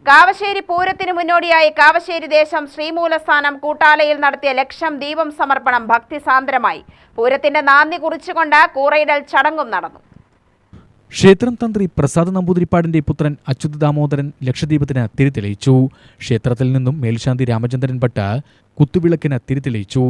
കാവശ്ശേരി പൂരത്തിനു മുന്നോടിയായി കാവശ്ശേരി ദേശം ശ്രീമൂലസ്ഥാനം കൂട്ടാലയിൽ നടത്തിയ ലക്ഷം ദീപം സമർപ്പണം ഭക്തിസാന്ദ്രമായി. പൂരത്തിന്റെ നാന്ദി കുറിച്ചുകൊണ്ട് കൂറയിടൽ ചടങ്ങും നടന്നു. ക്ഷേത്രം തന്ത്രി പ്രസാദ് നമ്പൂതിരിപ്പാടിന്റെ പുത്രൻ അച്യുത ദാമോദരൻ ലക്ഷദീപത്തിന് തിരിതെളിയിച്ചു. ക്ഷേത്രത്തിൽ നിന്നും മേൽശാന്തി രാമചന്ദ്രൻ ഭട്ട് കുത്തുവിളക്കിന് തിരിതെളിയിച്ചു.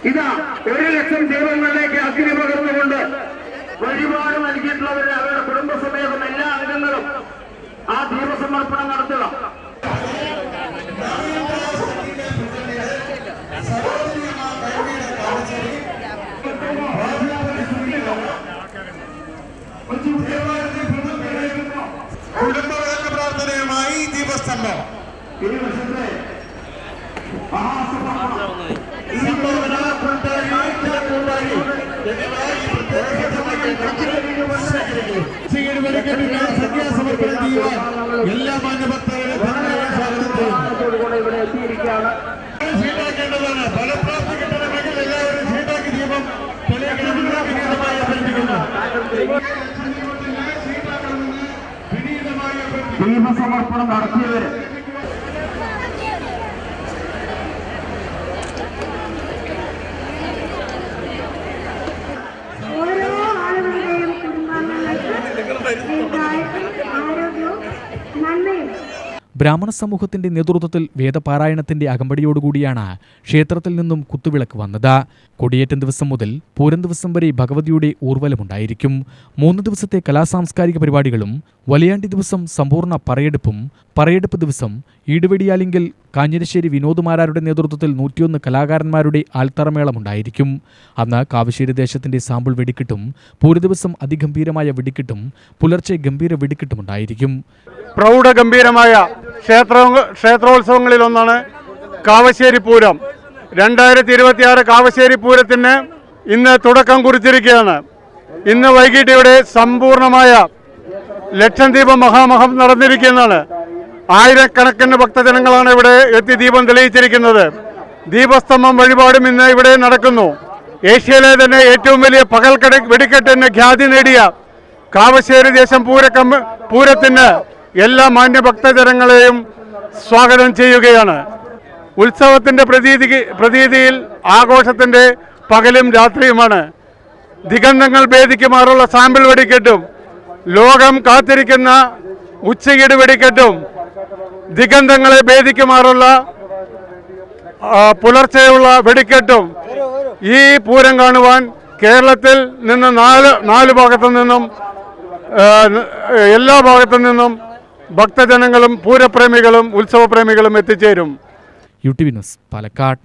ഇതാ 1 ലക്ഷം ദൈവങ്ങളിലേക്ക് അഗ്നി പകർന്നുകൊണ്ട് വഴിപാട് നൽകിയിട്ടുള്ളവരുടെ അവരുടെ കുടുംബസമേതം എല്ലാ അംഗങ്ങളും ആ ദീപസമർപ്പണം നടത്തുക. കുടുംബ പ്രാർത്ഥനയുമായി ദീപസ്തംഭം. ഈ വർഷത്തെ എല്ലാ മാന്യഭക്തരെയും ഇവിടെ എത്തിയിരിക്കുകയാണ്. ക്ഷീട്ടാക്കേണ്ടതാണ്. ഫലപ്രാപ്തി കിട്ടണമെങ്കിൽ എല്ലാവരും ക്ഷീട്ടാക്കി ദീപം തെളിയിക്കണമെന്ന് വിനീതമായി അഭ്യർത്ഥിക്കുന്നു. ദീപസമർപ്പണം നടത്തിയവര് ബ്രാഹ്മണ സമൂഹത്തിന്റെ നേതൃത്വത്തിൽ വേദപാരായണത്തിന്റെ അകമ്പടിയോടുകൂടിയാണ് ക്ഷേത്രത്തിൽ നിന്നും കുത്തുവിളക്ക് വന്നത്. കൊടിയേറ്റം ദിവസം മുതൽ പൂരം ദിവസം വരെ ഭഗവതിയുടെ ഊർവലമുണ്ടായിരിക്കും. 3 ദിവസത്തെ കലാസാംസ്കാരിക പരിപാടികളും വലിയാണ്ടി ദിവസം സമ്പൂർണ്ണ പറയെടുപ്പും, പറയെടുപ്പ് ദിവസം ഈടുവെടിയാലിങ്കൽ കാഞ്ഞിരശ്ശേരി വിനോദുമാരാരുടെ നേതൃത്വത്തിൽ 101 കലാകാരന്മാരുടെ ആൽത്തറമേളമുണ്ടായിരിക്കും. അന്ന് കാവശ്ശേരി ദേശത്തിന്റെ സാമ്പിൾ വെടിക്കെട്ടും, പൂരദിവസം അതിഗംഭീരമായ വെടിക്കെട്ടും, പുലർച്ചെ ഗംഭീര വെടിക്കെട്ടുമുണ്ടായിരിക്കും. പ്രൗഢഗംഭീരമായ ക്ഷേത്രോത്സവങ്ങളിലൊന്നാണ് കാവശ്ശേരി പൂരം. 2026 കാവശ്ശേരി പൂരത്തിന് ഇന്ന് തുടക്കം കുറിച്ചിരിക്കുകയാണ്. ഇന്ന് വൈകിട്ട് ഇവിടെ സമ്പൂർണമായ ലക്ഷം ദീപം മഹാമഹം നടന്നിരിക്കുന്നതാണ്. ആയിരക്കണക്കിന് ഭക്തജനങ്ങളാണ് ഇവിടെ എത്തി ദീപം തെളിയിച്ചിരിക്കുന്നത്. ദീപസ്തംഭം വഴിപാടും ഇന്ന് ഇവിടെ നടക്കുന്നു. ഏഷ്യയിലെ തന്നെ ഏറ്റവും വലിയ പകൽ വെടിക്കെട്ടിന് ഖ്യാതി നേടിയ കാവശ്ശേരി ദേശം പൂരത്തിന് എല്ലാ മാന്യഭക്തജനങ്ങളെയും സ്വാഗതം ചെയ്യുകയാണ്. ഉത്സവത്തിന്റെ പ്രതീതിയിൽ ആഘോഷത്തിന്റെ പകലും രാത്രിയുമാണ്. ദിഗന്ധങ്ങൾ ഭേദിക്കുമാറുള്ള സാമ്പിൾ വെടിക്കെട്ടും, ലോകം കാത്തിരിക്കുന്ന ഉച്ചയിട് വെടിക്കെട്ടും, ദിഗന്ധങ്ങളെ ഭേദിക്കുമാറുള്ള പുലർച്ചെയുള്ള വെടിക്കെട്ടും ഈ പൂരം കാണുവാൻ കേരളത്തിൽ നിന്ന് നാല് ഭാഗത്തു നിന്നും എല്ലാ ഭാഗത്തു നിന്നും ഭക്തജനങ്ങളും പൂരപ്രേമികളും ഉത്സവപ്രേമികളും എത്തിച്ചേരും. UTV news, Palakkad.